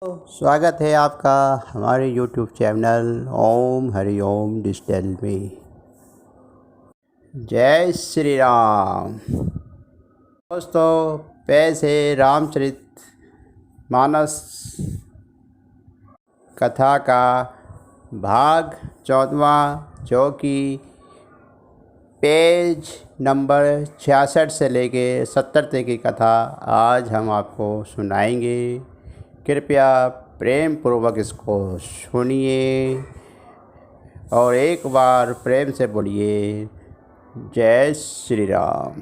स्वागत है आपका हमारे YouTube चैनल ओम हरि ओम डिजिटल में। जय श्री राम। दोस्तों, पैसे रामचरित मानस कथा का भाग 14, जो कि पेज नंबर 66 से लेके 70 तक की कथा आज हम आपको सुनाएंगे। कृपया प्रेम पूर्वक इसको सुनिए और एक बार प्रेम से बोलिए जय श्री राम।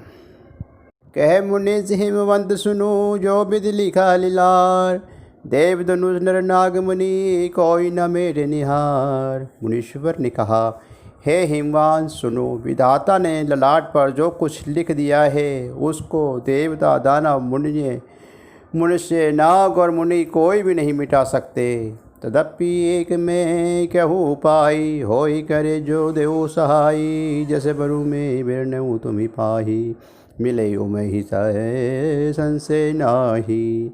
कह मुनि हिमवंत सुनो जो विधि लिखा लीलार, देव धनुष नर नाग मुनि कोई न मेरे निहार। मुनीश्वर ने कहा, हे हिमवान सुनो, विधाता ने ललाट पर जो कुछ लिख दिया है उसको देवता दानव मनुष्य नाग और मुनि कोई भी नहीं मिटा सकते। तदपि एक में कहूँ उपाय, होई करे जो देव सहाय। जैसे बरु में बिरनऊ तुम्ही पाही, मिले उमय ही सहे संशय नाही।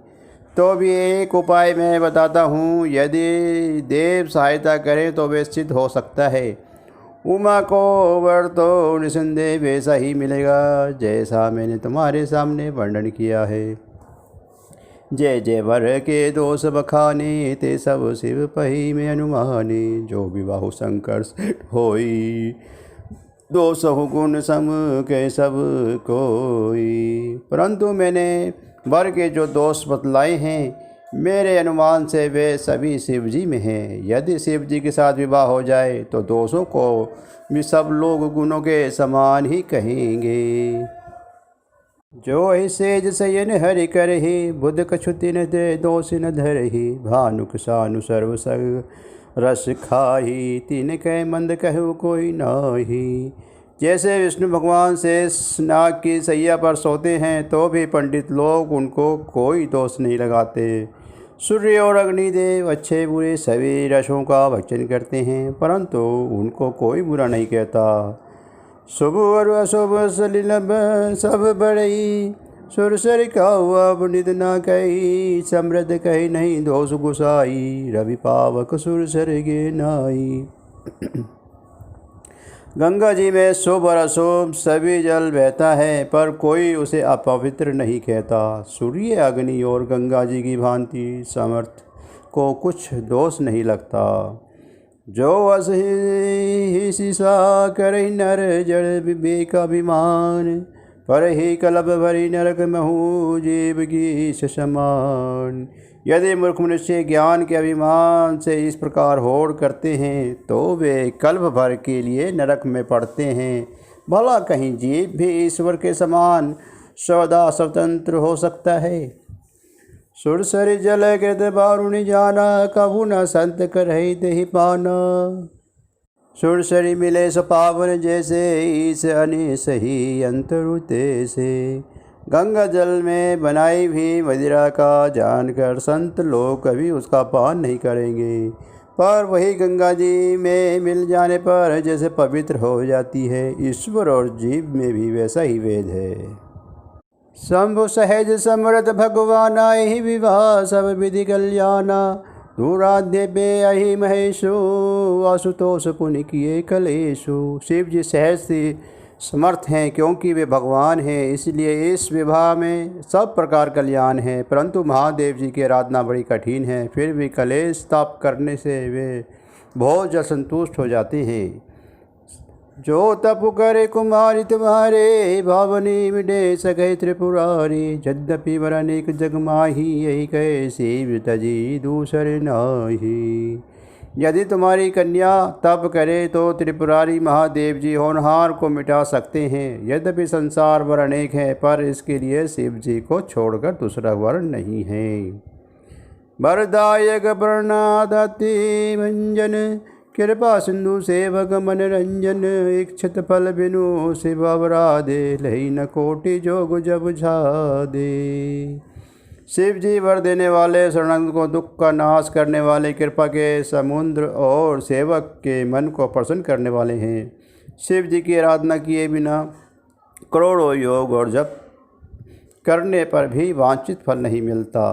तो भी एक उपाय मैं बताता हूँ, यदि देव सहायता करें तो वे सिद्ध हो सकता है। उमा को वर तो निसंदेह वैसा ही मिलेगा जैसा मैंने तुम्हारे सामने वर्णन किया है। जय जय वर के दोष बखाने, ते सब शिव पही में अनुमाने। जो विवाह संकर्ष होई, दोष गुण सम के सब कोई। परंतु मैंने वर के जो दोष बतलाए हैं, मेरे अनुमान से वे सभी शिव जी में हैं। यदि शिव जी के साथ विवाह हो जाए तो दोषों को भी सब लोग गुणों के समान ही कहेंगे। जो ऐसे जसयन हरि करहि, बुध कछुति न दे दोष न धरहि। भानुक सानु सर्व सग रस खाही, तीन कह मंद कहु कोई नाही। जैसे विष्णु भगवान शेष नाग की सैया पर सोते हैं तो भी पंडित लोग उनको कोई दोष नहीं लगाते। सूर्य और अग्निदेव अच्छे बुरे सभी रसों का भक्षण करते हैं, परंतु उनको कोई बुरा नहीं कहता। शुभ और अशुभ सलिलब सब बड़ई, सुरसर का अब निद न कही। समृद्ध कही नहीं दोष गुसाई, रवि पावक सुरसर गे नाई। गंगा जी में शुभ और अशुभ सभी जल बहता है, पर कोई उसे अपवित्र नहीं कहता। सूर्य अग्नि और गंगा जी की भांति समर्थ को कुछ दोष नहीं लगता। जो असहि शीशा करे नर जड़ विवेक अभिमान, पर ही कलब भरी नरक महू जीव की समान। यदि मूर्ख मनुष्य ज्ञान के अभिमान से इस प्रकार होड़ करते हैं तो वे कल्प भर के लिए नरक में पड़ते हैं। भला कहीं जीव भी ईश्वर के समान सदा स्वतंत्र हो सकता है। सुरसर जल कृत बारुणि जाना, कभू न संत करहि दहि पाना। सुरसरी मिले सपावन जैसे, ईस अनिस ही अंतरुते से। गंगा जल में बनाई भी मदिरा का जानकर संत लोग कभी उसका पान नहीं करेंगे, पर वही गंगा जी में मिल जाने पर जैसे पवित्र हो जाती है। ईश्वर और जीव में भी वैसा ही भेद है। शंभु सहज समृत भगवाना, यही विवाह सब विधि कल्याणा। दूराध्य बे अहि महेशु, आशुतोष पुण्य किए कलेशु। शिव जी सहज से समर्थ हैं क्योंकि वे भगवान हैं, इसलिए इस विवाह में सब प्रकार कल्याण है। परंतु महादेव जी की आराधना बड़ी कठिन है, फिर भी कलेश ताप करने से वे बहुत जल्द संतुष्ट हो जाते हैं। जो तप करे कुमारी तुम्हारे, भावनी मिटे सके त्रिपुरारी। यद्यपि वर अनेक जग माही, यही कहे शिव तजी दूसरे नाही। यदि तुम्हारी कन्या तप करे तो त्रिपुरारी महादेव जी होनहार को मिटा सकते हैं। यद्यपि संसार वर अनेक है, पर इसके लिए शिव जी को छोड़कर दूसरा वर नहीं है। वरदायक वर्णादति भंजन, कृपा सिंधु सेवक मन रंजन। इच्छित फल बिनु शिव अवराधे, लही न कोटि जोग जब झादे। शिव जी वर देने वाले, शरणागत को दुख का नाश करने वाले, कृपा के समुद्र और सेवक के मन को प्रसन्न करने वाले हैं। शिव जी की आराधना किए बिना करोड़ों योग और जप करने पर भी वांछित फल नहीं मिलता।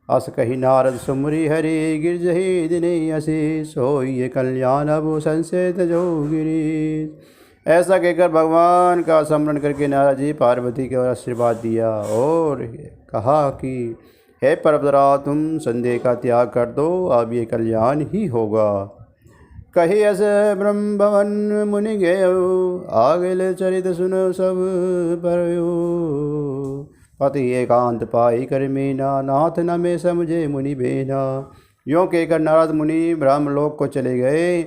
अस कही नारद सुमरी हरि गिरजहि दिने असी सोई कल्याण अबु संशय तजो गिरी। ऐसा कहकर भगवान का स्मरण करके नारद जी पार्वती को आशीर्वाद दिया और कहा कि हे पर्वतराज, तुम संदेह का त्याग कर दो, अब ये कल्याण ही होगा। कही अस ब्रह्म भवन मुनि गयो, आगे चरित सुनो सब परयो। पति एकांत पाई कर मीना, नाथ न में समझे मुनि बेना। यों कहकर नारद मुनि ब्रह्मलोक को चले गए।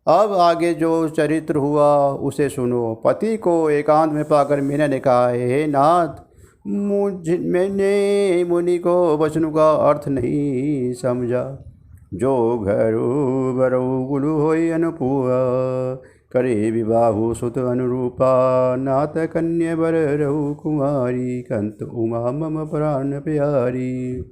अब आगे जो चरित्र हुआ उसे सुनो। पति को एकांत में पाकर मीना ने कहा, हे नाथ, मैंने मुनि को वचन का अर्थ नहीं समझा। जो घरु बरु गुरु होई अनुपुआ, करे विवाहु सुत अनुरूपा। नाथ कन्या बर रहु कुमारी, कंत उमा मम प्राण प्यारी।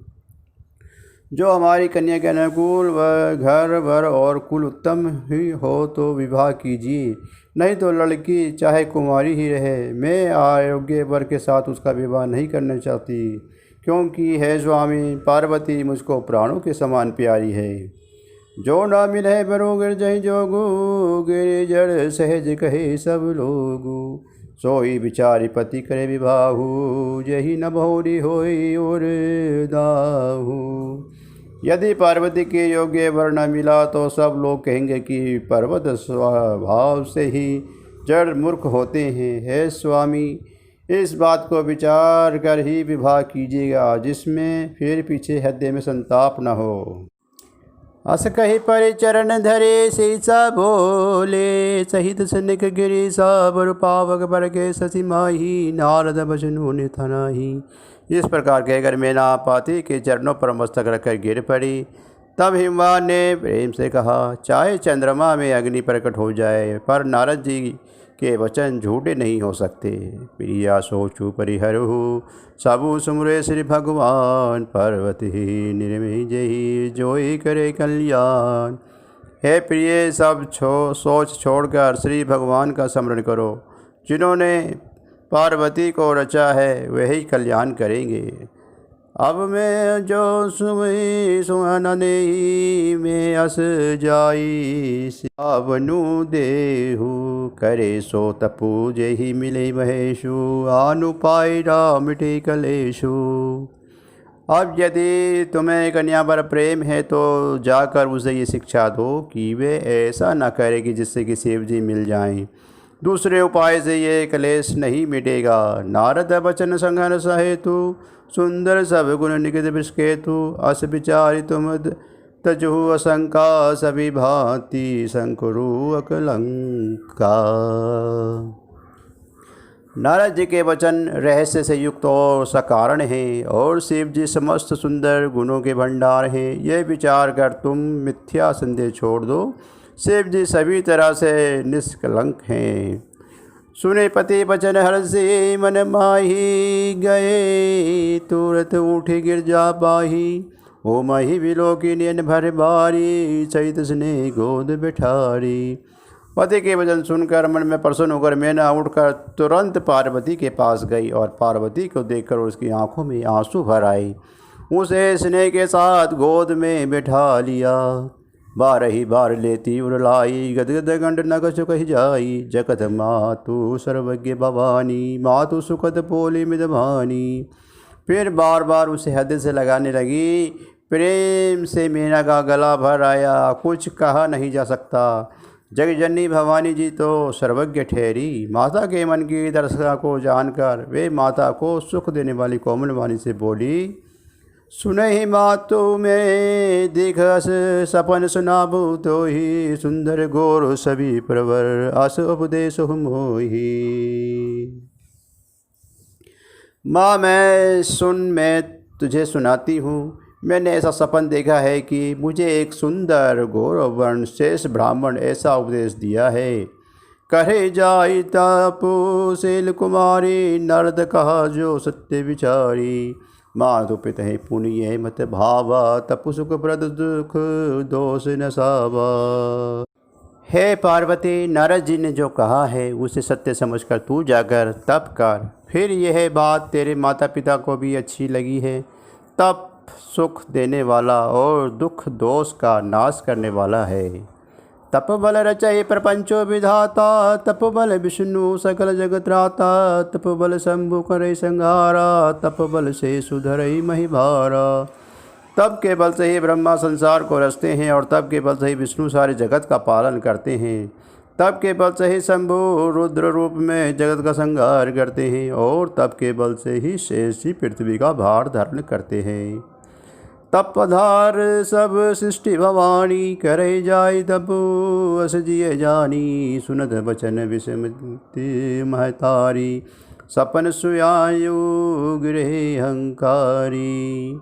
जो हमारी कन्या के अनुकूल व घर भर और कुल उत्तम ही हो तो विवाह कीजिए, नहीं तो लड़की चाहे कुमारी ही रहे। मैं अयोग्य वर के साथ उसका विवाह नहीं करना चाहती, क्योंकि है स्वामी, पार्वती मुझको प्राणों के समान प्यारी है। जो ना मिले बरो गिरजहि जोगु, गिरि जड़ सहज कहे सब लोगु। सोई विचारी पति करे विवाहु, यही न बहुरी होई और दाहु। यदि पार्वती के योग्य वर न मिला तो सब लोग कहेंगे कि पर्वत स्वभाव से ही जड़ मूर्ख होते हैं। हे स्वामी, इस बात को विचार कर ही विवाह कीजिएगा, जिसमें फिर पीछे हृदय में संताप न हो। अस कही परिचरण धरे शीसा बोले, सहित सनिक गिरी साबर पावक बर के शशि माही। नारद बचनु निथनाही। इस प्रकार कहकर मैना पाती के चरणों पर मस्तक रखकर गिर पड़ी। तब हिमवान ने प्रेम से कहा, चाहे चंद्रमा में अग्नि प्रकट हो जाए, पर नारद जी के वचन झूठे नहीं हो सकते। प्रिया सोचू परिहरहु, सबु सुमरे श्री भगवान। पर्वती निर्मि जही, जोई करे कल्याण। हे प्रिय, सब सोच छोड़कर श्री भगवान का स्मरण करो। जिन्होंने पार्वती को रचा है वही कल्याण करेंगे। अब मैं जो सुमि सुहानने में अस जाई, सावनु देहु करे सो तपु। जेहि मिले महेशु, आनु पाई राम मिटे कलेशु। अब यदि तुम्हें कन्या पर प्रेम है तो जाकर उसे ये शिक्षा दो कि वे ऐसा न करे कि जिससे कि शिव जी मिल जाएं। दूसरे उपाय से ये कलेश नहीं मिटेगा। नारद वचन संघन सहेतु, सुंदर सब गुण निकित विस्केतु। अस विचारि तुम तजहु असंका, सभी भांति संकुरु अकलंका। नारद जी के वचन रहस्य से युक्त और सकारण हैं, और शिव जी समस्त सुंदर गुणों के भंडार हैं। ये विचार कर तुम मिथ्या संदेह छोड़ दो। शिव जी सभी तरह से निष्कलंक हैं। सुने पति बचन हर्षि, मन माही गए। तुरत उठी गिरजा पाही, ओ मही विलोकी नयन भर बारी। चैत स्नेह गोद बिठारी। पति के वचन सुनकर मन में प्रसन्न होकर मैना उठकर तुरंत पार्वती के पास गई, और पार्वती को देखकर उसकी आंखों में आंसू भर आए। उसे स्नेह के साथ गोद में बिठा लिया। बारही बार लेती उरलाई, गदगद गंड न कछु कही जाई। जगत मातु सर्वज्ञ भवानी, मातु सुखद पोली मिदभानी। फिर बार बार उसे हृदय से लगाने लगी। प्रेम से मैना का गला भर आया, कुछ कहा नहीं जा सकता। जगजननी भवानी जी तो सर्वज्ञ ठहरी। माता के मन की दशा को जानकर वे माता को सुख देने वाली कोमल वाणी से बोली, सुनहि मातु में दिखस सपन सुनाबू तो ही। सुंदर गोर सभी प्रवर अस उपदेश मोही। माँ मैं तुझे सुनाती हूँ। मैंने ऐसा सपन देखा है कि मुझे एक सुंदर गौरवर्ण शेष ब्राह्मण ऐसा उपदेश दिया है। कहे जाई तपु शील कुमारी, नर्द कहा जो सत्य विचारी। मातु पिता पुण्य मत भावा, तपु सुख प्रद दुख दोष न सावा। हे पार्वती, नारद जी ने जो कहा है उसे सत्य समझकर तू जाकर तप कर। फिर यह बात तेरे माता पिता को भी अच्छी लगी है, तब सुख देने वाला और दुख दोष का नाश करने वाला है। तप बल रचय प्रपंचो विधाता, तप बल विष्णु सकल जगत्राता, तप बल शंभु करे संहारा, तप बल से सुधरई महिभारा। तप के बल से ही ब्रह्मा संसार को रचते हैं और तप के बल से ही विष्णु सारे जगत का पालन करते हैं। तप के बल से ही शंभु रुद्र रूप में जगत का संहार करते हैं और तप के बल से ही शेष ही पृथ्वी का भार धारण करते हैं। तप आधार सब सृष्टि भवानी, करे जाय तपो अस जिय जानी, सुनत बचन विषमति महतारी, सपन सुयायु गृह हंकारी।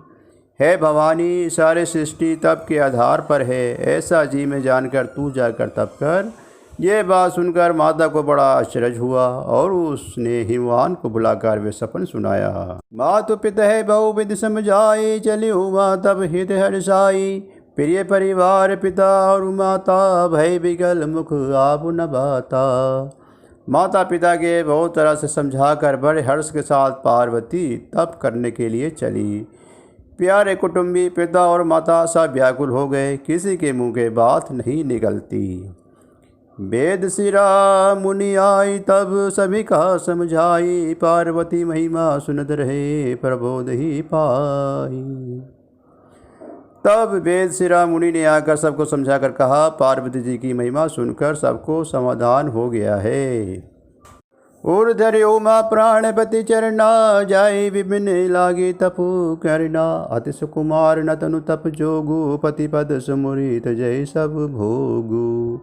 है भवानी सारे सृष्टि तप के आधार पर है, ऐसा जी में जानकर तू जाकर तप कर। ये बात सुनकर माता को बड़ा आश्चर्य हुआ और उसने हिमवान को बुलाकर वे सपन सुनाया। मातु पिता है बहुविध समझाए, चली उमा तब हित हर्षाई, प्रिय परिवार पिता और माता, भय विगल मुख आप न बाता। माता पिता के बहुत तरह से समझाकर बड़े हर्ष के साथ पार्वती तप करने के लिए चली। प्यारे कुटुंबी पिता और माता सब व्याकुल हो गए, किसी के मुँह के बात नहीं निकलती। वेद सिरा मुनि आई तब सभी का समझाई, पार्वती महिमा सुनत रहे प्रबोध ही पाई। तब वेद सिरा मुनि ने आकर सबको समझाकर कहा, पार्वती जी की महिमा सुनकर सबको समाधान हो गया है। ऊर्धर उमा प्राणपति चरना, जाय विभिन्न लागे तपु करना, अति सुकुमार न तनु तप जोगु, पति पद सुमुरित जय सब भोगु।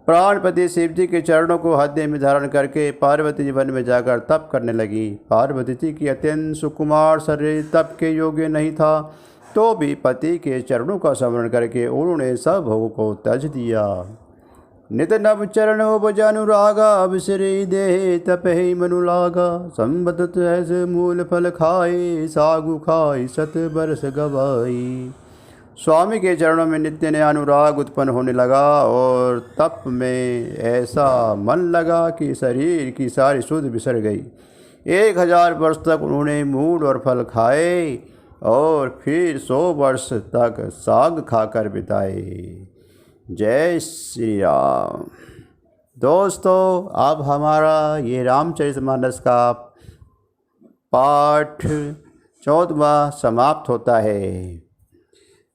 प्राणपति शिव जी के चरणों को हृदय में धारण करके पार्वती जी वन में जाकर तप करने लगी। पार्वती जी की अत्यंत सुकुमार शरीर तप के योग्य नहीं था, तो भी पति के चरणों का स्मरण करके उन्होंने सब भोग को त्यज दिया। नित नव चरण उपज अनुरागा, अवसरे देह तप ही मनु लागा, संबत ऐसे मूल फल खाए, सागु खाई सत बरस गवाई। स्वामी के चरणों में नित्य नया अनुराग उत्पन्न होने लगा और तप में ऐसा मन लगा कि शरीर की सारी सुध बिसर गई। 1000 वर्ष तक उन्होंने मूल और फल खाए और फिर 100 वर्ष तक साग खाकर बिताए। जय श्री राम। दोस्तों, अब हमारा ये रामचरितमानस का पाठ 14वां समाप्त होता है,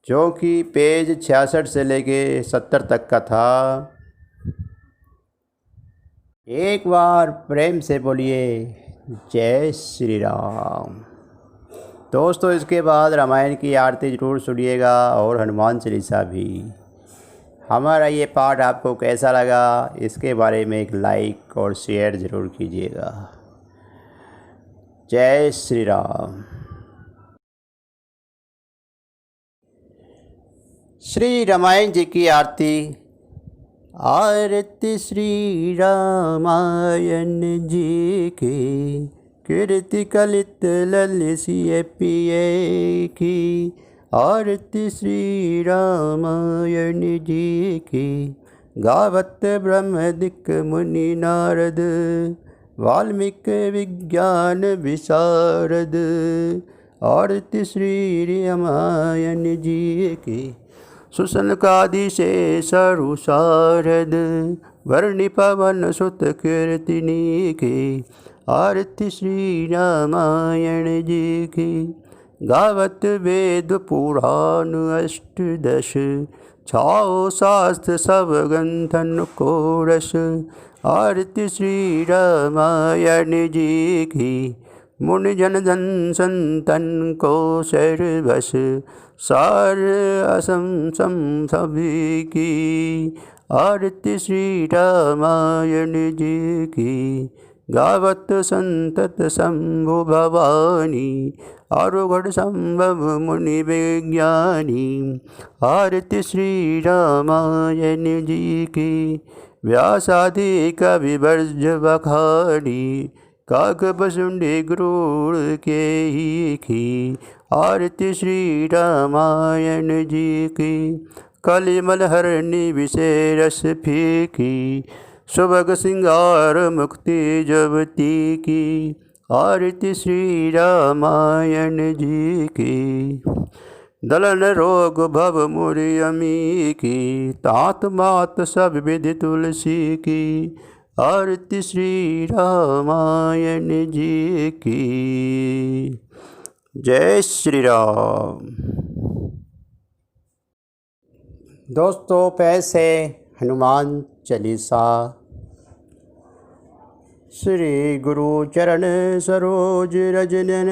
जो कि पेज 66 से लेके 70 तक का था। एक बार प्रेम से बोलिए जय श्री राम। दोस्तों, इसके बाद रामायण की आरती ज़रूर सुनिएगा और हनुमान चालीसा भी। हमारा ये पाठ आपको कैसा लगा, इसके बारे में एक लाइक और शेयर ज़रूर कीजिएगा। जय श्री राम। श्री रामायण जी की आरती। आरती श्री रामायण जी की, कीर्ति कलित ललसिय पिए की। आरती श्री रामायण जी की, गावत ब्रह्मदिक मुनि नारद, वाल्मीकि विज्ञान विशारद। आरती श्री रामायण जी की, सुसनकादि से सरुशारद, वर्णि पवन सुत कीर्तिनी की। आरती श्री रामायण जी की, गावत वेद पुराण अष्टदश, छाओ शास्त्र सब ग्रंथन को रस। आरती श्री रामायण जी की, मुनि जन धन संतन को सर्वस, सार असम सम सभी की। आरती श्री रामायण जी की, गावत संतत शंभु भवानी, आरुगढ़ संभव मुनि विज्ञानी। आरती श्री रामायण जी की, व्यासादि कवि वर्ज बखानी, काक बसुंडी गुरूड़ के ही की। आरती श्री रामायण जी की, कलिमल हरणी विषय रस फीकी, सुभग सिंगार मुक्ति जबती की। आरती श्री रामायण जी की। दलन रोग भव मुरि अमी की, तात मात सब विधि तुलसी की। आरती श्री रामायण जी की। जय श्री राम। दोस्तों, पेश है हनुमान चालीसा। श्री गुरु चरण सरोज रज नयन,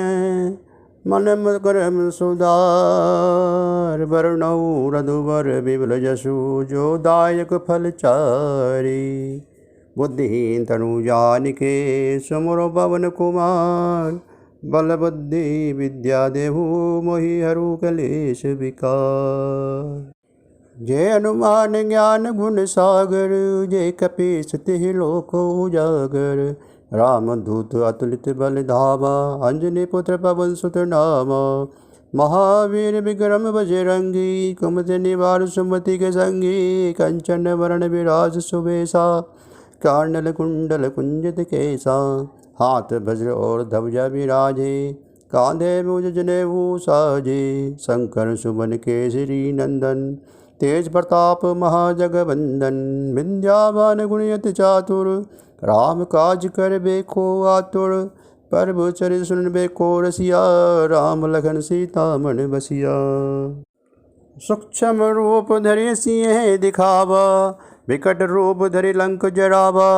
मन करम सुधार। वरणौ रघुवर विमल जसु, जो दायक फल चारि। बुद्धिहीन तनु जानिके, सुमिरौ पवन कुमार। बल बुद्धि विद्या देहु, मोहि हरु कलेश विकार। जय हनुमान ज्ञान गुण सागर, जय कपीस तिहि लोक उजागर। रामदूत अतुलित बल धामा, अंजनी पुत्र पवन सुत नामा। महावीर विक्रम बजरंगी, कुमति निवार सुमति के संगी। कंचन वरण विराज सुबेसा, कांडल कुंडल कुंजित केसा। हाथ वज्र और ध्वजा विराजे, कांधे मुझ जनेऊ साजे। शंकर सुमन केसरी नंदन, तेज प्रताप महाजगवंदन। विंध्यावान गुणयति चातुर, राम काज कर बेको आतुर। प्रभु चरित सुन बेको रसिया, राम लखन सीता मन बसिया। सूक्ष्म रूप धरि सिंह दिखावा, विकट रूप धरि लंक जरावा।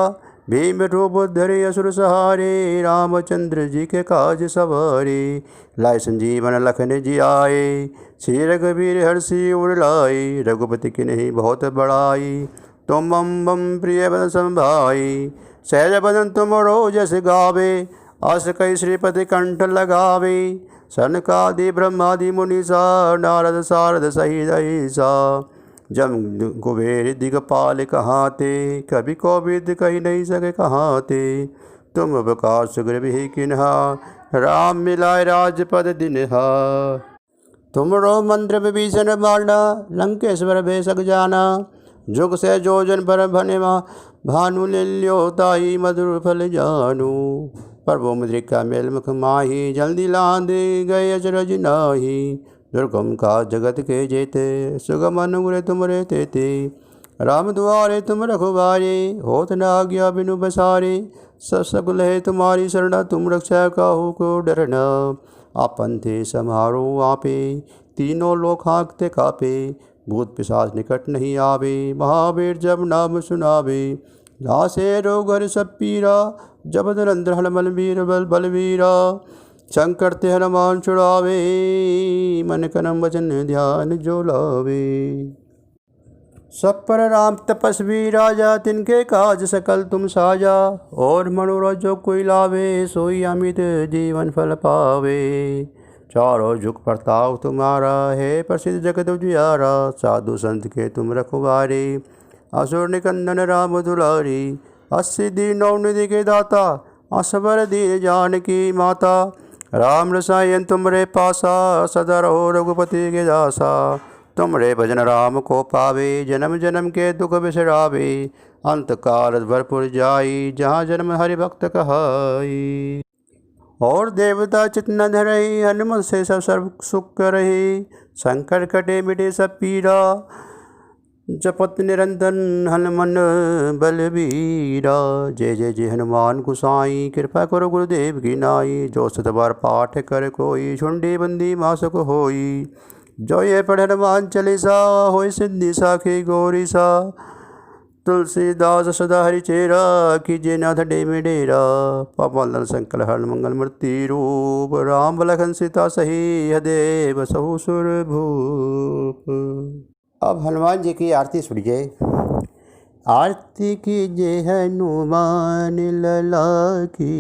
भीम रूप धरि असुर सहारे, रामचंद्र जी के काज सवारे। लाए संजीवन लखन जियाए, श्री रघुवीर हर्षि उर लाए। रघुपति की नहीं बहुत बड़ाई, तुम मम बम प्रिय बन संभाई। सहज बदन तुम रोजस गावे, अस कई श्रीपति कंठ लगावे। सनकादि ब्रह्मादि मुनीसा, नारद सारद सहित अहिसा। जम कुबेर दिगपाल कहाते, कभी कोविद कही नहीं सके कहाते। तुम बकार सुग्रीव ही किन्हा, राम मिलाए राजपद दिन्हा। तुमरो मंत्र विभीषण मारना, लंकेश्वर भेषक जाना। जुग से जोजन पर भनेमा, भानु ले ल्यो ताई मधुर फल जानू। प्रभु मुद्रिका मेल मुख माही, जल्दी लांदे गए अचरज नाही। दुर्गम का जगत के जेते, सुगम अनुग्रह तुमरे तेते। राम दुआरे तुम रखवारे, होत न आज्ञा बिनु बसारे। सब सकुल है तुम्हारी शरणा, तुम रक्षा काहू को डरना। आपन थे समारो आपे, तीनों लोक हाँकते कापे। भूत पिशाच निकट नहीं आवे, महावीर जब नाम सुनावे। लासे रोग हर सब पीरा, जब निरंतर हनुमल वीर बलवीरा। शंकर ते हनुमान छुड़ावे, मन कर्म वचन ध्यान जो लावे। सब पर राम तपस्वी राजा, तिनके काज सकल तुम साजा। और मनोरथ जो कोई लावे, सोई अमित जीवन फल पावे। चारों जुग प्रताप तुम्हारा, है प्रसिद्ध जगत उजियारा। साधु संत के तुम रखवारे, असुर निकंदन राम दुलारी। अस्सी दीनों निधि के दाता, असबर दीन जानकी माता। राम रसायन तुमरे पासा, सदा रहो रघुपति के दासा। तुमरे भजन राम को पावे, जन्म जन्म के दुख बिसरावे। अंत काल भरपुर जाई, जहाँ जन्म हरि भक्त कहाई। और देवता चित न धरई, हनुमत से सब सर्व सुख रही। संकट कटे मिटे सब पीरा, जपत निरंतर हनुमन बलबीरा। जय जय जय हनुमान गोसाई, कृपा करो गुरुदेव की नाई। जो सत बार पाठ कर कोई, झुंडी बंदी मासक होई। जो ये पढ़ हनुमान चालीसा, होय सिद्धि साखी गौरी सा। तुलसीदास सदा हरि चेरा, कीजिए नाथ डेम डेरा। पवन संकल हर मंगल मूर्ति रूप, राम लखन सीता सही हदेव सहु सुर भूप। अब हनुमान जी की आरती सुनिए। आरती कीजिए हनुमान लला की,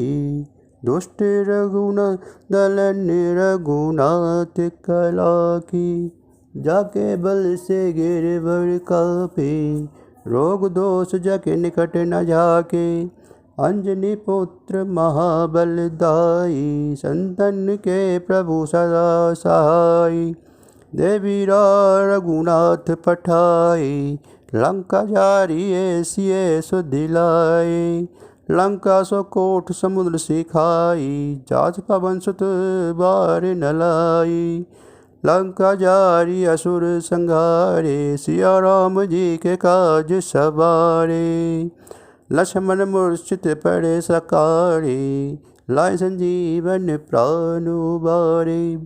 दुष्ट रघुनंदन रघुनाथ कला की। जाके बल से गिरवर कापे, रोग दोष जाके निकट न जाके। अंजनी पुत्र महाबल दाई, संतन के प्रभु सदा सहाय। देवीरा रघुनाथ पठाई, लंका जारी सिए सुधिलाए। लंका सो कोट समुद्र सिखाई, जात पवन सुत बार न लाई। लंका जारी असुर संघारे, सिया राम जी के काज सवारे। लक्ष्मण मूर्छित पड़े सकारे, लाए संजीवन प्राण उबारे।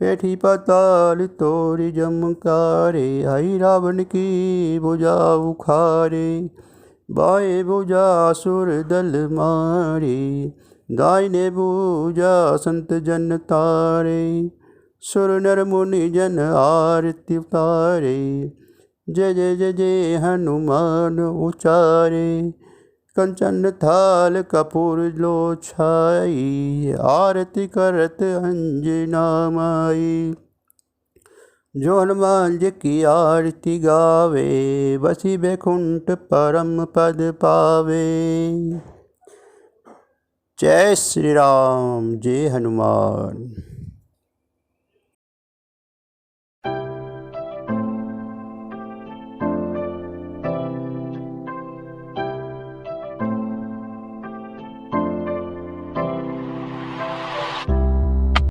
पेठी पाताल तोड़ जमकारे, हई रावण की भुजा उखारे। बाएं भुजा असुर दल मारे, दाहिने भुजा संत जन तारे। सुर नर मुनि जन आरती उतारे, जय जय जय जय हनुमान उचारे। कंचन थाल कपूर लो छाई, आरती करत अंजना माई। जो हनुमान जी की आरती गावे, बसी बैकुंठ परम पद पावे। जय श्री राम, जय हनुमान।